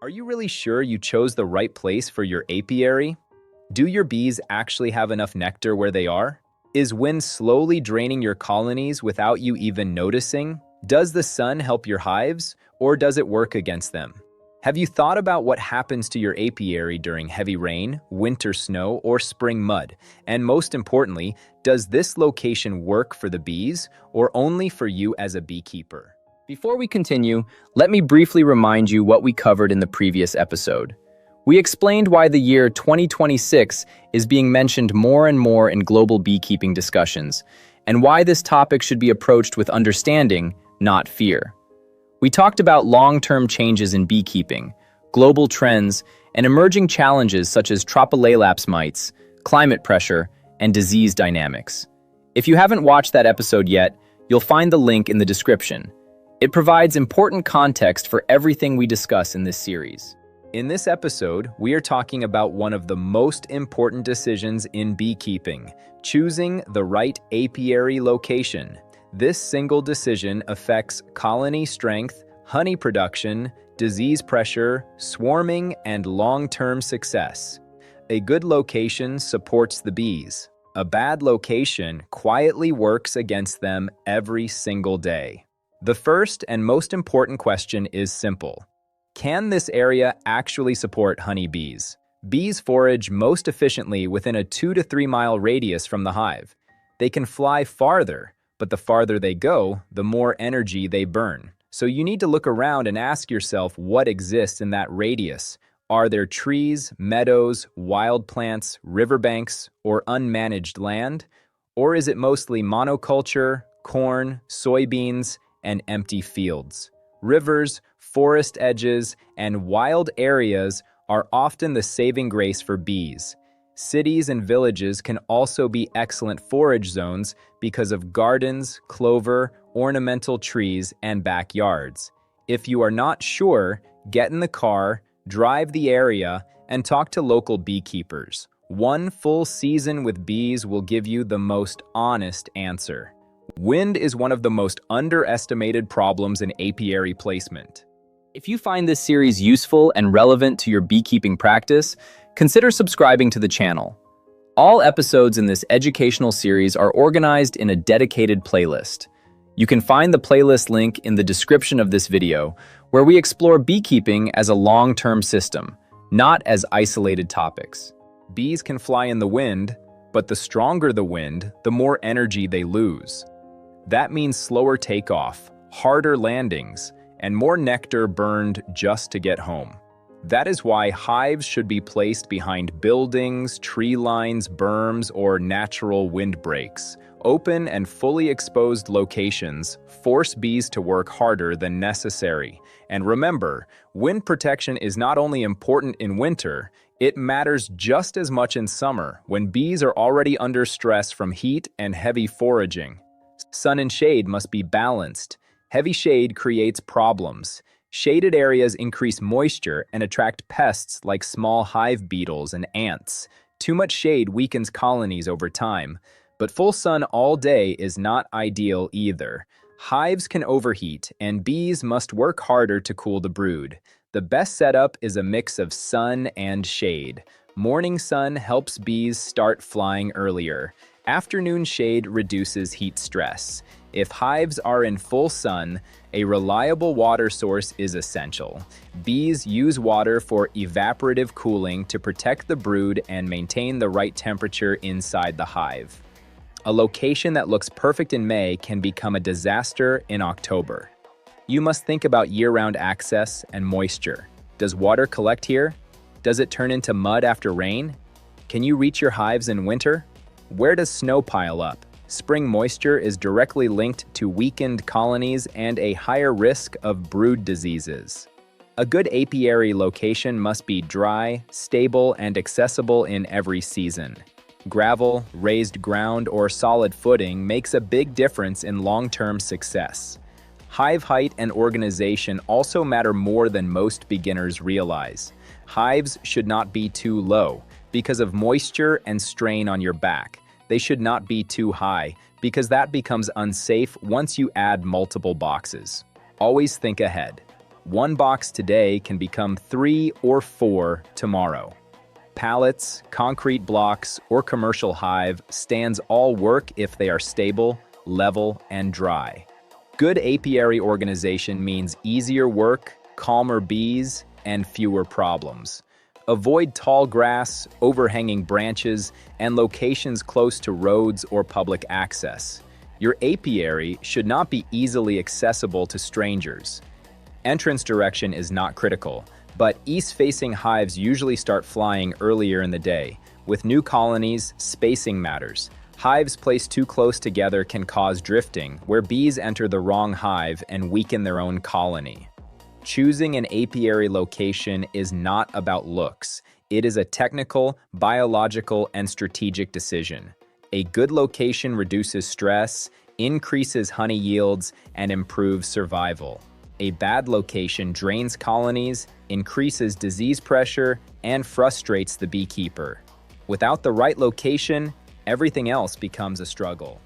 Are you really sure you chose the right place for your apiary? Do your bees actually have enough nectar where they are? Is wind slowly draining your colonies without you even noticing? Does the sun help your hives, or does it work against them? Have you thought about what happens to your apiary during heavy rain, winter snow, or spring mud? And most importantly, does this location work for the bees, or only for you as a beekeeper? Before we continue, let me briefly remind you what we covered in the previous episode. We explained why the year 2026 is being mentioned more and more in global beekeeping discussions, and why this topic should be approached with understanding, not fear. We talked about long-term changes in beekeeping, global trends, and emerging challenges such as tropicolaps mites, climate pressure, and disease dynamics. If you haven't watched that episode yet, you'll find the link in the description. It provides important context for everything we discuss in this series. In this episode, we are talking about one of the most important decisions in beekeeping, choosing the right apiary location. This single decision affects colony strength, honey production, disease pressure, swarming, and long-term success. A good location supports the bees. A bad location quietly works against them every single day. The first and most important question is simple. Can this area actually support honeybees? Bees forage most efficiently within a 2 to 3 mile radius from the hive. They can fly farther, but the farther they go, the more energy they burn. So you need to look around and ask yourself what exists in that radius. Are there trees, meadows, wild plants, riverbanks, or unmanaged land? Or is it mostly monoculture, corn, soybeans, and empty fields? Rivers, forest edges, and wild areas are often the saving grace for bees. Cities and villages can also be excellent forage zones because of gardens, clover, ornamental trees, and backyards. If you are not sure, get in the car, drive the area, and talk to local beekeepers. One full season with bees will give you the most honest answer. Wind is one of the most underestimated problems in apiary placement. If you find this series useful and relevant to your beekeeping practice, consider subscribing to the channel. All episodes in this educational series are organized in a dedicated playlist. You can find the playlist link in the description of this video, where we explore beekeeping as a long-term system, not as isolated topics. Bees can fly in the wind, but the stronger the wind, the more energy they lose. That means slower takeoff, harder landings, and more nectar burned just to get home. That is why hives should be placed behind buildings, tree lines, berms, or natural windbreaks. Open and fully exposed locations force bees to work harder than necessary. And remember, wind protection is not only important in winter, it matters just as much in summer, when bees are already under stress from heat and heavy foraging. Sun and shade must be balanced. Heavy shade creates problems. Shaded areas increase moisture and attract pests like small hive beetles and ants. Too much shade weakens colonies over time, but full sun all day is not ideal either. Hives can overheat, and bees must work harder to cool the brood. The best setup is a mix of sun and shade. Morning sun helps bees start flying earlier. Afternoon shade reduces heat stress. If hives are in full sun, a reliable water source is essential. Bees use water for evaporative cooling to protect the brood and maintain the right temperature inside the hive. A location that looks perfect in May can become a disaster in October. You must think about year-round access and moisture. Does water collect here? Does it turn into mud after rain? Can you reach your hives in winter? Where does snow pile up? Spring moisture is directly linked to weakened colonies and a higher risk of brood diseases. A good apiary location must be dry, stable, and accessible in every season. Gravel, raised ground, or solid footing makes a big difference in long-term success. Hive height and organization also matter more than most beginners realize. Hives should not be too low because of moisture and strain on your back. They should not be too high because that becomes unsafe once you add multiple boxes. Always think ahead. One box today can become 3 or 4 tomorrow. Pallets, concrete blocks, or commercial hive stands all work if they are stable, level, and dry. Good apiary organization means easier work, calmer bees, and fewer problems. Avoid tall grass, overhanging branches, and locations close to roads or public access. Your apiary should not be easily accessible to strangers. Entrance direction is not critical, but east-facing hives usually start flying earlier in the day. With new colonies, spacing matters. Hives placed too close together can cause drifting, where bees enter the wrong hive and weaken their own colony. Choosing an apiary location is not about looks. It is a technical, biological, and strategic decision. A good location reduces stress, increases honey yields, and improves survival. A bad location drains colonies, increases disease pressure, and frustrates the beekeeper. Without the right location, everything else becomes a struggle.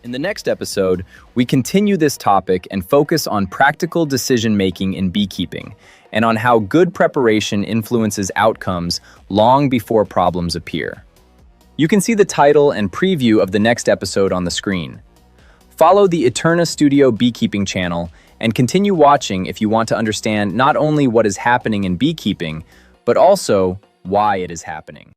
In the next episode, we continue this topic and focus on practical decision-making in beekeeping and on how good preparation influences outcomes long before problems appear. You can see the title and preview of the next episode on the screen. Follow the Eterna Studio Beekeeping channel and continue watching if you want to understand not only what is happening in beekeeping, but also why it is happening.